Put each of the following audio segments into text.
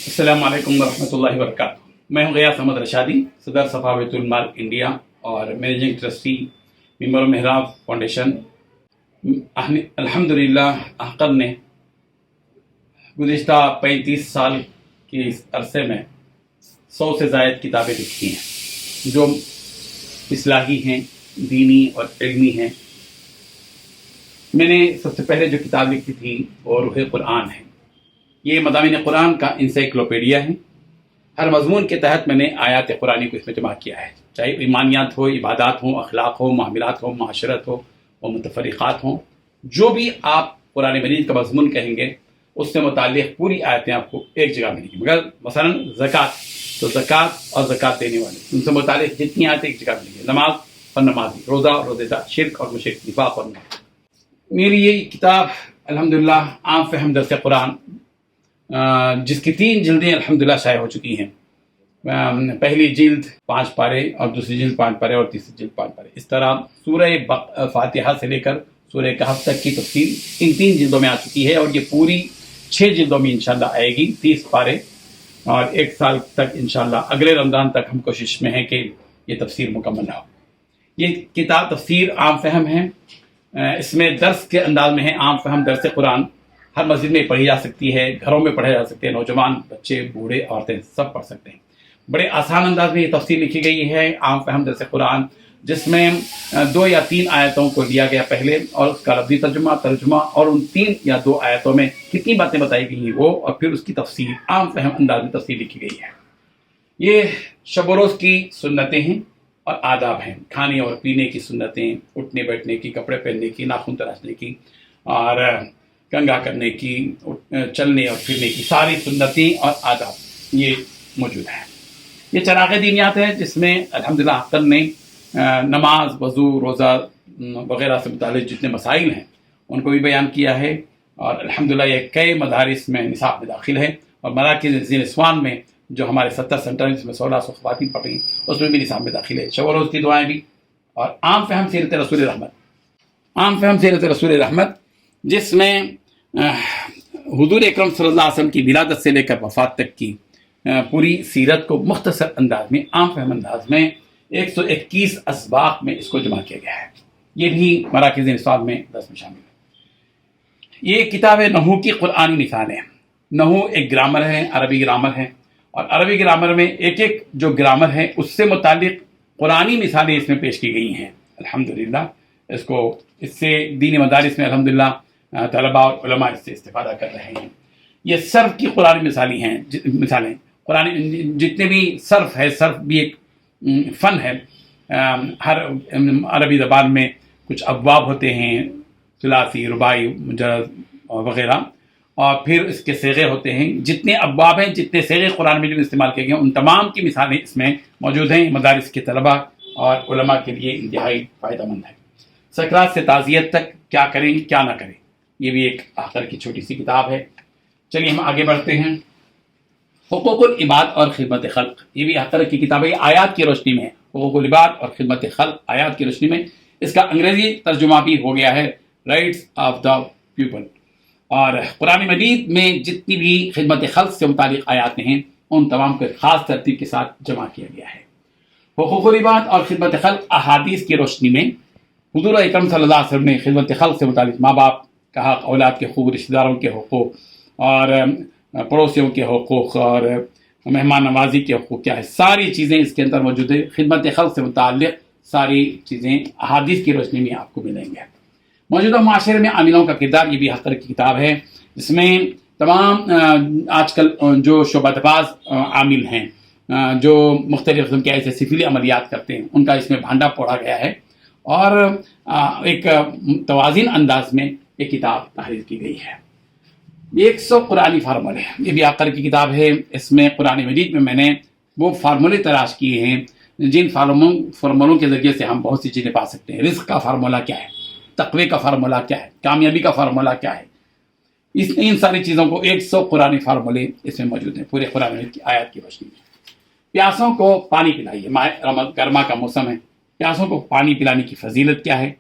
السلام علیکم ورحمۃ اللہ وبرکاتہ. میں ہوں غیاث احمد رشادی، صدر صفا بیت المال انڈیا اور مینیجنگ ٹرسٹی ممبر محراب فاؤنڈیشن. الحمدللہ احقر نے گزشتہ 35 سال کے اس عرصے میں 100 سے زائد کتابیں لکھی ہیں جو اصلاحی ہیں، دینی اور علمی ہیں. میں نے سب سے پہلے جو کتاب لکھی تھی وہ روح قرآن ہے. یہ مضامین قرآن کا انسائکلوپیڈیا ہے. ہر مضمون کے تحت میں نے آیات قرآنی کو اس میں جمع کیا ہے، چاہے ایمانیات ہو، عبادات ہوں، اخلاق ہو، معاملات ہو، معاشرت ہو اور متفرقات ہوں. جو بھی آپ قرآن مجید کا مضمون کہیں گے اس سے متعلق پوری آیتیں آپ کو ایک جگہ ملیں گی. مگر مثلا زکوٰۃ، تو زکوٰۃ اور زکوٰۃ دینے والے ان سے متعلق جتنی آیتیں ایک جگہ ملیں گی. نماز اور نمازی، روزہ اور روزہ دار، شرک اور مشرک، نفاق اور نفاق. میری یہ کتاب الحمدللہ عام فہم درس قرآن جس کی 3 جلدیں الحمدللہ شائع ہو چکی ہیں. پہلی جلد 5 پارے اور دوسری جلد 5 پارے اور تیسری جلد 5 پارے. اس طرح سورہ فاتحہ سے لے کر سورہ کہف تک کی تفصیل ان 3 جلدوں میں آ چکی ہے، اور یہ پوری 6 جلدوں میں انشاءاللہ آئے گی، 30 پارے، اور 1 سال تک انشاءاللہ اگلے رمضان تک ہم کوشش میں ہیں کہ یہ تفسیر مکمل ہو. یہ کتاب تفسیر عام فہم ہے. اس میں درس کے انداز میں ہے. عام فہم درس قرآن ہر مسجد میں پڑھی جا سکتی ہے، گھروں میں پڑھے جا سکتے ہیں، نوجوان، بچے، بوڑھے، عورتیں سب پڑھ سکتے ہیں. بڑے آسان انداز میں یہ تفسیر لکھی گئی ہے عام فہم درس قرآن، جس میں 2 یا 3 آیتوں کو لیا گیا پہلے، اور اس کا لفظی ترجمہ اور ان 3 یا 2 آیتوں میں کتنی باتیں بتائی گئی ہیں وہ، اور پھر اس کی تفسیر عام فہم انداز میں تفسیر لکھی گئی ہے. یہ شب و روز کی سنتیں ہیں اور آداب ہیں، کھانے اور پینے کی سنتیں، اٹھنے بیٹھنے کی، کپڑے پہننے کی، ناخن تراشنے کی اور کنگھا کرنے کی، چلنے اور پھرنے کی ساری سنتیں اور آداب یہ موجود ہیں. یہ چراغ دینیات ہے جس میں الحمدللہ احقر نے نماز، وضو، روزہ وغیرہ سے متعلق جتنے مسائل ہیں ان کو بھی بیان کیا ہے، اور الحمدللہ یہ کئی مدارس میں نصاب میں داخل ہے، اور مراکز نسوان میں جو ہمارے 70 سینٹر جس میں 1600 خواتین پڑھ رہی ہیں اس میں بھی نصاب میں داخل ہے. شب و روز کی دعائیں بھی، اور عام فہم سیرت رسول رحمت، عام فہم سیرت رسول رحمت جس میں حضور اکرم صلی اللہ علیہ وسلم کی ولادت سے لے کر وفات تک کی پوری سیرت کو مختصر انداز میں، عام فہم انداز میں 121 اسباق میں اس کو جمع کیا گیا ہے. یہ بھی مراکز نصاب میں درس میں شامل ہے. یہ کتاب نحو کی قرآنی مثال ہے. نحو ایک گرامر ہے، عربی گرامر ہے، اور عربی گرامر میں ایک جو گرامر ہے اس سے متعلق قرآنی مثالیں اس میں پیش کی گئی ہیں. الحمدللہ اس سے دینی مدارس میں الحمدللہ طلباء اور علماء اس سے استفادہ کر رہے ہیں. یہ صرف کی قرآنی مثالیں قرآن جتنے بھی صرف ہے، صرف بھی ایک فن ہے. ہر عربی زبان میں کچھ ابواب ہوتے ہیں، ثلاثی، رباعی، مجرد وغیرہ، اور پھر اس کے صیغے ہوتے ہیں. جتنے ابواب ہیں، جتنے صیغے قرآن میں جو استعمال کیے گئے ہیں، ان تمام کی مثالیں اس میں موجود ہیں. مدارس کے طلباء اور علماء کے لیے انتہائی فائدہ مند ہے. سکرات سے تعزیت تک کیا کریں کیا نہ کریں، یہ بھی ایک احقر کی چھوٹی سی کتاب ہے. چلیے ہم آگے بڑھتے ہیں. حقوق العباد اور خدمت خلق، یہ بھی احقر کی کتاب ہے. آیات کی روشنی میں حقوق العباد اور خدمت خلق، آیات کی روشنی میں. اس کا انگریزی ترجمہ بھی ہو گیا ہے رائٹس آف دا پیپل. اور قرآن مجید میں جتنی بھی خدمت خلق سے متعلق آیات ہیں ان تمام کو خاص ترتیب کے ساتھ جمع کیا گیا ہے. حقوق العباد اور خدمت خلق احادیث کی روشنی میں حضور اکرم صلی اللہ علیہ وسلم نے خدمت خلق سے متعلق ماں باپ کا حق، اولاد کے حقوق، رشتہ داروں کے حقوق، اور پڑوسیوں کے حقوق، اور مہمان نوازی کے حقوق کیا ہے، ساری چیزیں اس کے اندر موجود ہے. خدمت خلق سے متعلق ساری چیزیں احادیث کی روشنی میں آپ کو ملیں گے. موجودہ معاشرے میں عاملوں کا کردار، یہ بھی احقر کی کتاب ہے، جس میں تمام آج کل جو شعبہ باز عامل ہیں، جو مختلف قسم کے ایسے سفیلی عملیات کرتے ہیں، ان کا اس میں بھانڈا پوڑا گیا ہے، اور ایک توازن انداز میں یہ کتاب تحریر کی گئی ہے. 100 قرآنی فارمولے، یہ بھی احقر کی کتاب ہے. اس میں قرآن مجید میں نے وہ فارمولے تلاش کیے ہیں جن فارمولوں کے ذریعے سے ہم بہت سی چیزیں پا سکتے ہیں. رزق کا فارمولہ کیا ہے، تقوی کا فارمولہ کیا ہے، کامیابی کا فارمولہ کیا ہے، ان ساری چیزوں کو 100 قرآنی فارمولے اس میں موجود ہیں پورے قرآن مجید کی آیات کی روشنی میں. پیاسوں کو پانی پلائیے، ماہ گرما کا موسم ہے، پیاسوں کو پانی پلانے کی فضیلت کیا ہے،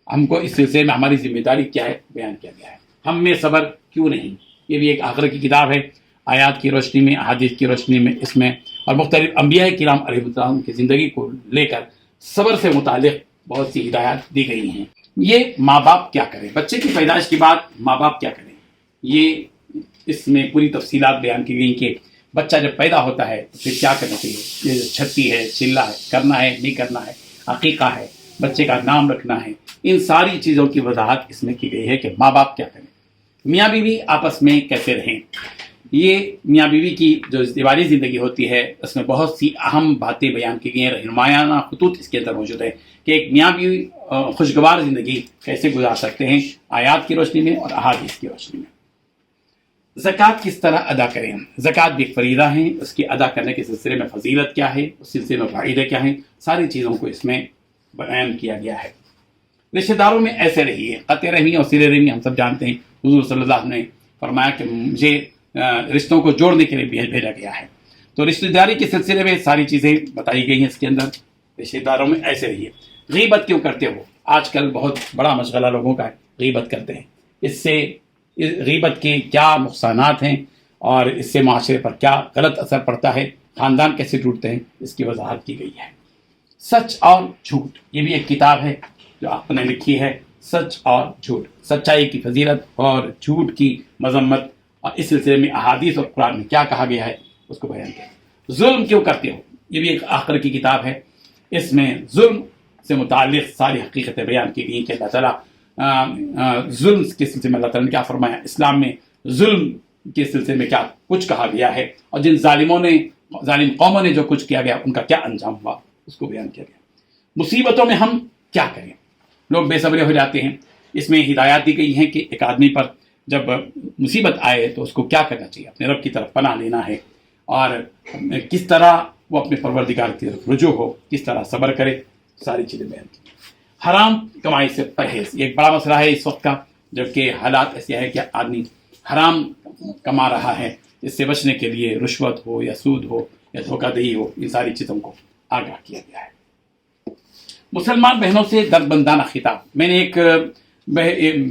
ہم کو اس سلسلے میں ہماری ذمہ داری کیا ہے بیان کیا گیا ہے. ہم میں صبر کیوں نہیں، یہ بھی ایک آخر کی کتاب ہے. آیات کی روشنی میں، احادیث کی روشنی میں اس میں، اور مختلف انبیاء کرام علیہ السلام کی زندگی کو لے کر صبر سے متعلق بہت سی ہدایات دی گئی ہیں۔ یہ ماں باپ کیا کریں، بچے کی پیدائش کے بعد ماں باپ کیا کریں، یہ اس میں پوری تفصیلات بیان کی گئی کہ بچہ جب پیدا ہوتا ہے تو پھر کیا کرنا چاہیے، یہ چھٹی ہے، چلا ہے، کرنا ہے نہیں کرنا ہے، عقیقہ ہے، بچے کا نام رکھنا ہے، ان ساری چیزوں کی وضاحت اس میں کی گئی ہے کہ ماں باپ کیا کریں، میاں بیوی آپس میں کیسے رہیں۔ یہ میاں بیوی کی جو ازدواجی زندگی ہوتی ہے اس میں بہت سی اہم باتیں بیان کی گئی ہیں، رہنمایانہ خطوط اس کے اندر موجود ہے کہ ایک میاں بیوی خوشگوار زندگی کیسے گزار سکتے ہیں آیات کی روشنی میں اور احادیث کی روشنی میں۔ زکوٰۃ کس طرح ادا کریں، زکوٰۃ بھی ایک فریضہ ہے، اس کی ادا کرنے کے سلسلے میں فضیلت کیا ہے، اس سلسلے میں فائدے کیا ہیں، ساری چیزوں کو اس میں بیان کیا گیا ہے۔ رشتہ داروں میں ایسے رہیے، قطع رحمی اور صلہ رحمی ہم سب جانتے ہیں، حضور صلی اللہ علیہ وسلم نے فرمایا کہ مجھے رشتوں کو جوڑنے کے لیے بھیجا گیا ہے، تو رشتہ داری کے سلسلے میں ساری چیزیں بتائی گئی ہیں اس کے اندر۔ رشتہ داروں میں ایسے رہیے۔ غیبت کیوں کرتے ہو؟ آج کل بہت بڑا مشغلہ لوگوں کا ہے، غیبت کرتے ہیں، اس سے غیبت کے کیا نقصانات ہیں اور اس سے معاشرے پر کیا غلط اثر پڑتا ہے، خاندان کیسے ٹوٹتے ہیں، اس کی وضاحت کی گئی ہے۔ سچ اور جھوٹ، یہ بھی ایک کتاب ہے جو آپ نے لکھی ہے، سچ اور جھوٹ، سچائی کی فضیلت اور جھوٹ کی مذمت، اور اس سلسلے میں احادیث اور قرآن میں کیا کہا گیا ہے اس کو بیان کیا۔ ظلم کیوں کرتے ہو، یہ بھی ایک آخر کی کتاب ہے، اس میں ظلم سے متعلق ساری حقیقتیں بیان کی گئی کہ اللہ تعالیٰ ظلم کے سلسلے میں اللہ تعالیٰ نے کیا فرمایا، اسلام میں ظلم کے سلسلے میں کیا کچھ کہا گیا ہے، اور جن ظالم قوموں نے جو کچھ کیا گیا ان کا کیا انجام ہوا اس کو بیان کیا گیا۔ مصیبتوں میں ہم کیا کریں، لوگ بے صبرے ہو جاتے ہیں، اس میں ہدایات دی گئی ہیں کہ ایک آدمی پر جب مصیبت آئے تو اس کو کیا کرنا چاہیے، اپنے رب کی طرف پناہ لینا ہے، اور کس طرح وہ اپنے پروردگار کی طرف رجوع ہو، کس طرح صبر کرے، ساری چیزیں بیان کی۔ حرام کمائی سے پرہیز، یہ ایک بڑا مسئلہ ہے اس وقت کا، جبکہ حالات ایسے ہے کہ آدمی حرام کما رہا ہے، اس سے بچنے کے لیے رشوت ہو یا سود ہو یا دھوکہ دہی ہو، ان ساری چیزوں کو آگاہ کیا گیا ہے۔ مسلمان بہنوں سے دردمندانہ خطاب، میں نے ایک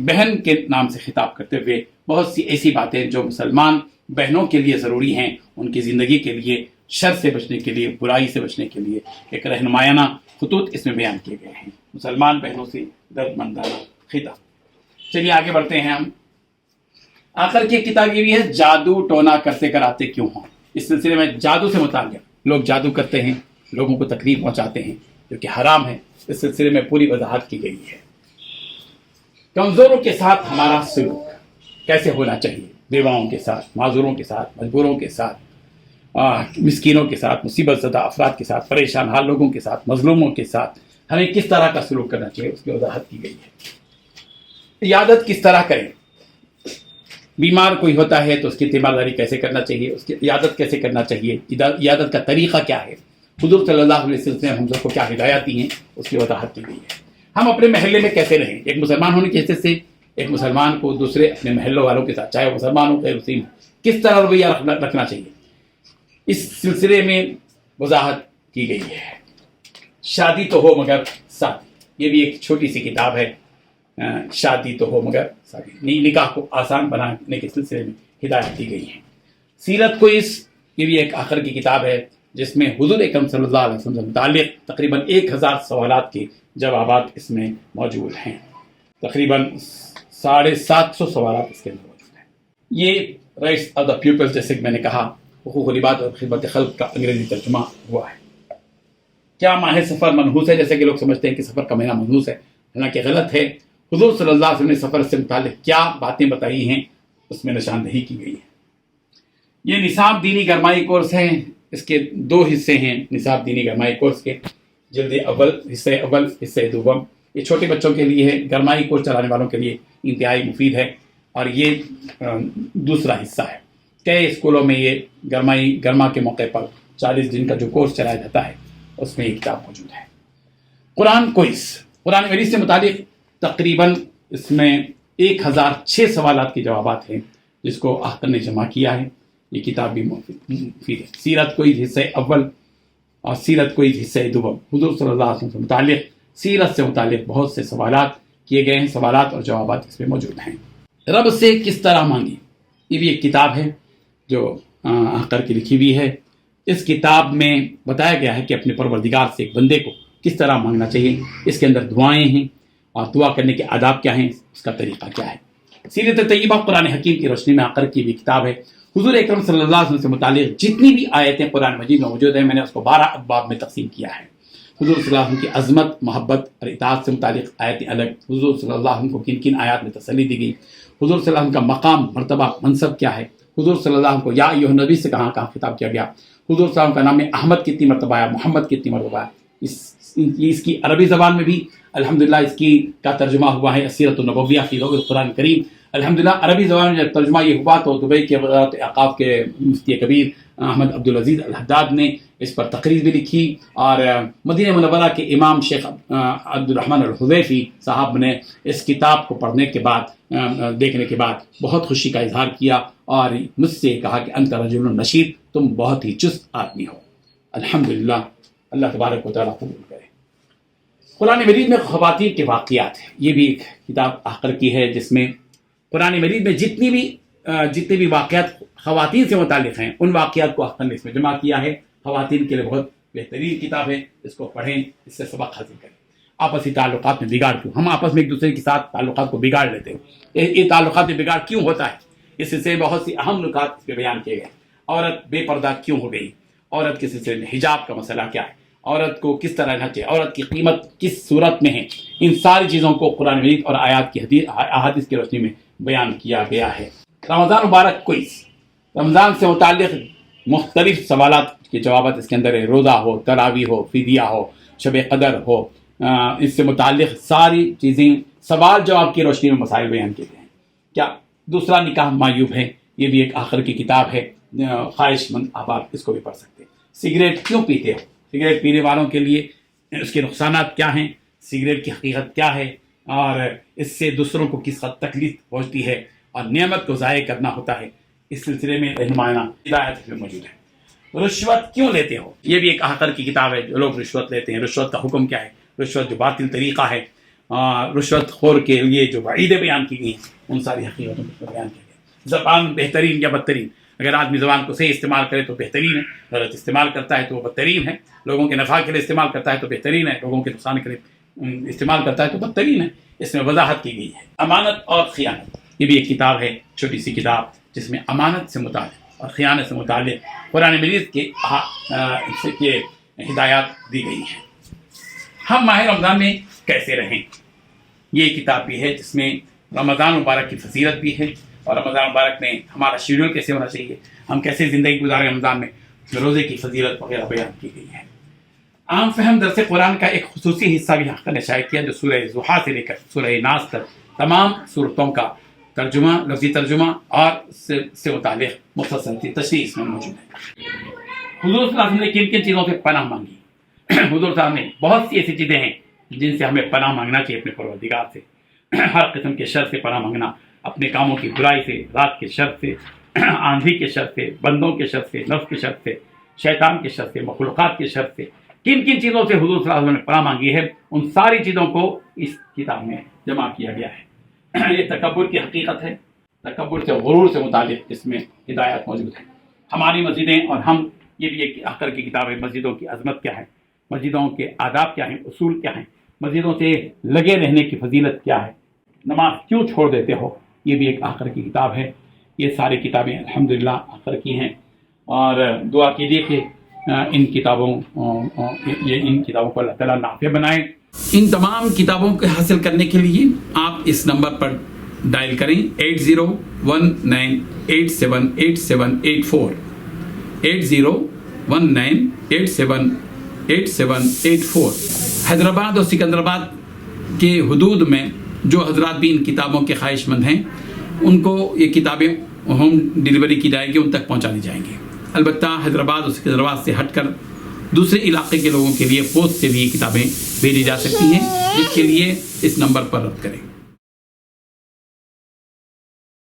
بہن کے نام سے خطاب کرتے ہوئے بہت سی ایسی باتیں جو مسلمان بہنوں کے لیے ضروری ہیں، ان کی زندگی کے لیے، شر سے بچنے کے لیے، برائی سے بچنے کے لیے ایک رہنمایانہ خطوط اس میں بیان کیے گئے ہیں۔ مسلمان بہنوں سے دردمندانہ خطاب۔ چلیے آگے بڑھتے ہیں ہم۔ آخر کی کتاب یہ بھی ہے، جادو ٹونا کرتے کراتے کیوں ہوں۔ اس سلسلے میں جادو سے متعلق، لوگ جادو کرتے ہیں، لوگوں کو تکلیف پہنچاتے ہیں جو کہ حرام ہے، اس سلسلے میں پوری وضاحت کی گئی ہے۔ کمزوروں کے ساتھ ہمارا سلوک کیسے ہونا چاہیے، بیواؤں کے ساتھ، معذوروں کے ساتھ، مجبوروں کے ساتھ، مسکینوں کے ساتھ، مصیبت زدہ افراد کے ساتھ، پریشان حال لوگوں کے ساتھ، مظلوموں کے ساتھ ہمیں کس طرح کا سلوک کرنا چاہیے، اس کی وضاحت کی گئی ہے۔ عیادت کس طرح کریں، بیمار کوئی ہوتا ہے تو اس کی تیمارداری کیسے کرنا چاہیے، اس کی عیادت کیسے کرنا چاہیے، عیادت کا طریقہ کیا ہے، حضور صلی اللہ علیہ وسلم نے ہم سب کو کیا ہدایات دی ہیں، اس کی وضاحت کی گئی ہے۔ ہم اپنے محلے میں کیسے رہیں، ایک مسلمان ہونے کی حیثیت سے ایک مسلمان کو دوسرے اپنے محلوں والوں کے ساتھ، چاہے وہ مسلمان ہو غیر مسلم ہو، کس طرح رویہ رکھنا چاہیے، اس سلسلے میں وضاحت کی گئی ہے۔ شادی تو ہو مگر سادی، یہ بھی ایک چھوٹی سی کتاب ہے، شادی تو ہو مگر سادی، نکاح کو آسان بنانے کے سلسلے میں ہدایت دی گئی ہے۔ سیرت کوئز، یہ بھی ایک آخر کی کتاب ہے جس میں حضور اکرم صلی اللہ علیہ وسلم سے متعلق تقریباً 1000 سوالات کے جوابات اس میں موجود ہیں، تقریباً 750 سوالات اس کے اندر موجود ہیں۔ یہ رائٹس آف دا پیپلز، جیسے کہ میں نے کہا، حقوق العباد اور خدمت خلق کا انگریزی ترجمہ ہوا ہے۔ کیا ماہ سفر منحوس ہے، جیسے کہ لوگ سمجھتے ہیں کہ سفر کا مہینہ منحوس ہے، حالانکہ غلط ہے۔ حضور صلی اللہ علیہ وسلم نے سفر سے متعلق کیا باتیں بتائی ہیں اس میں نشاندہی کی گئی ہے۔ یہ نصاب دینی گرمائی کورس ہیں، اس کے 2 حصے ہیں نصاب دینی گرمائی کورس کے، جلد اول، حصہ دوم۔ یہ چھوٹے بچوں کے لیے ہے، گرمائی کورس چلانے والوں کے لیے انتہائی مفید ہے، اور یہ دوسرا حصہ ہے۔ کئی اسکولوں میں یہ گرما کے موقع پر 40 دن کا جو کورس چلایا جاتا ہے اس میں یہ کتاب موجود ہے۔ قرآن کوئز، قرآن مجید سے متعلق تقریباً اس میں 1006 سوالات کے جوابات ہیں، جس کو احتر نے جمع کیا ہے۔ یہ کتاب بھی مفید ہے۔ سیرت کوئز حصہ اول اور سیرت کوئز حصہ دوم، حضور صلی اللہ علیہ وسلم سے متعلق، سیرت سے متعلق بہت سے سوالات کیے گئے ہیں، سوالات اور جوابات اس میں موجود ہیں۔ رب سے کس طرح مانگی، یہ بھی ایک کتاب ہے جو کر کے لکھی ہوئی ہے. اس کتاب میں بتایا گیا ہے کہ اپنے پروردگار سے ایک بندے کو کس طرح مانگنا چاہیے. اس کے اندر دعائیں ہیں اور دعا کرنے کے آداب کیا ہیں, اس کا طریقہ کیا ہے. سیرت طیبہ قرآن حکیم کی روشنی میں آ کر کی بھی کتاب ہے. حضور اکرم صلی اللہ علیہ وسلم سے متعلق جتنی بھی آیتیں قرآن مجید میں موجود ہیں, میں نے اس کو 12 ابواب میں تقسیم کیا ہے. حضور صلی اللہ علیہ وسلم کی عظمت, محبت اور اطاعت سے متعلق آیتیں الگ, حضور صلی اللہ علیہ وسلم کو کن کن آیات میں تسلی دی گئی, حضور صلی اللہ علیہ وسلم کا مقام, مرتبہ, منصب کیا ہے, حضور صلی اللہ علیہ وسلم کو یا ایھا النبی سے کہاں خطاب کیا گیا, حضور صلی اللہ علیہ وسلم کا نام احمد کتنی مرتبہ آیا, محمد کتنی مرتبہ آیا. اس کی عربی زبان میں بھی الحمدللہ اس کی کا ترجمہ ہوا ہے السیرۃ النبویہ فی ضوء القرآن الکریم. الحمدللہ عربی زبان میں جب ترجمہ یہ ہوا تو دبئی کے وزارت اوقاف کے مفتی کبیر احمد عبدالعزیز الحداد نے اس پر تقریر بھی لکھی, اور مدینہ منورہ کے امام شیخ عبدالرحمن الحذیفی صاحب نے اس کتاب کو پڑھنے کے بعد, دیکھنے کے بعد بہت خوشی کا اظہار کیا اور مجھ سے کہا کہ انت رجل نشیط, تم بہت ہی چست آدمی ہو. الحمدللہ, اللہ تبارک و تعالیٰ قبول کرے. قرآن مجید میں خواتین کے واقعات ہیں, یہ بھی ایک کتاب آخر کی ہے جس میں قرآن مجید میں جتنے بھی واقعات خواتین سے متعلق ہیں ان واقعات کو آخر نے اس میں جمع کیا ہے. خواتین کے لیے بہت بہترین کتاب ہے, اس کو پڑھیں, اس سے سبق حاصل کریں. آپسی تعلقات میں بگاڑ کیوں, ہم آپس میں ایک دوسرے کے ساتھ تعلقات کو بگاڑ لیتے ہیں, یہ تعلقات میں بگاڑ کیوں ہوتا ہے, اس سلسلے میں بہت سی اہم نکات اس پہ بیان کیے گئے. عورت بے پردہ کیوں ہو گئی, عورت کے سلسلے میں حجاب کا مسئلہ کیا ہے, عورت کو کس طرح رہنا چاہیے, عورت کی قیمت کس صورت میں ہے, ان ساری چیزوں کو قرآن مجید اور آیات کی احادیث کی روشنی میں بیان کیا گیا ہے. رمضان مبارک کوئز, رمضان سے متعلق مختلف سوالات کے جوابات اس کے اندر ہے. روزہ ہو, تراویح ہو, فدیہ ہو, شب قدر ہو, اس سے متعلق ساری چیزیں سوال جواب کی روشنی میں مسائل بیان کیے گئے ہیں. کیا دوسرا نکاح معیوب ہے, یہ بھی ایک آخر کی کتاب ہے, خواہش مند احباب اس کو بھی پڑھ سکتے ہیں. سگریٹ کیوں پیتے ہو, سگریٹ پینے والوں کے لیے اس کے نقصانات کیا ہیں, سگریٹ کی حقیقت کیا ہے, اور اس سے دوسروں کو کس حد تکلیف پہنچتی ہے اور نعمت کو ضائع کرنا ہوتا ہے, اس سلسلے میں رہنمائانہ ہدایت میں موجود ہے. رشوت کیوں لیتے ہو, یہ بھی ایک آخر کی کتاب ہے. جو لوگ رشوت لیتے ہیں, رشوت کا حکم کیا ہے, رشوت جو باطل طریقہ ہے, رشوت خور کے لیے جو وعیدیں بیان کی گئی ہیں ان ساری حقیقتوں کو بیان کیا گیا. زبان بہترین یا بدترین, اگر آدمی زبان کو صحیح استعمال کرے تو بہترین ہے, غلط استعمال کرتا ہے تو وہ بدترین ہے. لوگوں کے نفع کے لیے استعمال کرتا ہے تو بہترین ہے, لوگوں کے نقصان کے لیے استعمال کرتا ہے تو بدترین ہے. اس میں وضاحت کی گئی ہے. امانت اور خیانت, یہ بھی ایک کتاب ہے, چھوٹی سی کتاب, جس میں امانت سے متعلق اور خیانت سے متعلق قرآن مجید کے ہدایات دی گئی ہیں. ہم ماہ رمضان میں کیسے رہیں, یہ کتاب بھی ہے جس میں رمضان مبارک کی فضیلت بھی ہے, اور رمضان مبارک میں ہمارا شیڈول کیسے ہونا چاہیے, ہم کیسے زندگی گزاریں رمضان میں, روزے کی فضیلت وغیرہ بیان کی گئی ہے. عام فہم درس قرآن کا ایک خصوصی حصہ بھی حق نے شائع کیا, جو سورہ ضحیٰ سے لے کر سورہ ناس تک تمام صورتوں کا ترجمہ, لفظی ترجمہ اور سے متعلق مختصر سی تشریح اس میں موجود ہے. حضور صلی اللہ علیہ وسلم نے کن کن چیزوں سے پناہ مانگی, حضور صاحب نے بہت سی ایسی چیزیں ہیں جن سے ہمیں پناہ مانگنا چاہیے اپنے پروردگار سے. ہر قسم کے شر سے پناہ مانگنا, اپنے کاموں کی برائی سے, رات کے شر سے, آندھی کے شر سے, بندوں کے شر سے, نفس کے شر سے, شیطان کے شر سے, مخلوقات کے شر سے, کن کن چیزوں سے حضور صلی اللہ علیہ وسلم نے پناہ مانگی ہے, ان ساری چیزوں کو اس کتاب میں جمع کیا گیا ہے. یہ تکبر کی حقیقت ہے, تکبر سے, غرور سے متعلق اس میں ہدایات موجود ہیں. ہماری مسجدیں اور ہم, یہ بھی ایک آخر کی کتاب ہے. مسجدوں کی عظمت کیا ہے, مسجدوں کے آداب کیا ہیں, اصول کیا ہیں, مسجدوں سے لگے رہنے کی فضیلت کیا ہے, نماز کیوں چھوڑ دیتے ہو, یہ بھی ایک آخر کی کتاب ہے. یہ ساری کتابیں الحمدللہ آخر کی ہیں, اور دعا کیجیے کہ ان کتابوں کو اللہ تعالیٰ نافع بنائے. ان تمام کتابوں کو حاصل کرنے کے لیے آپ اس نمبر پر ڈائل کریں 8019878784 8019878784. حیدرآباد اور سکندرآباد کے حدود میں جو حضرات بھی ان کتابوں کے خواہش مند ہیں ان کو یہ کتابیں ہوم ڈیلیوری کی جائے گی, ان تک پہنچا دی جائیں گی. البتہ حیدرآباد اور سکندرآباد سے ہٹ کر دوسرے علاقے کے لوگوں کے لیے پوسٹ سے بھی یہ کتابیں بھیجی جا سکتی ہیں, جس کے لیے اس نمبر پر رابطہ کریں.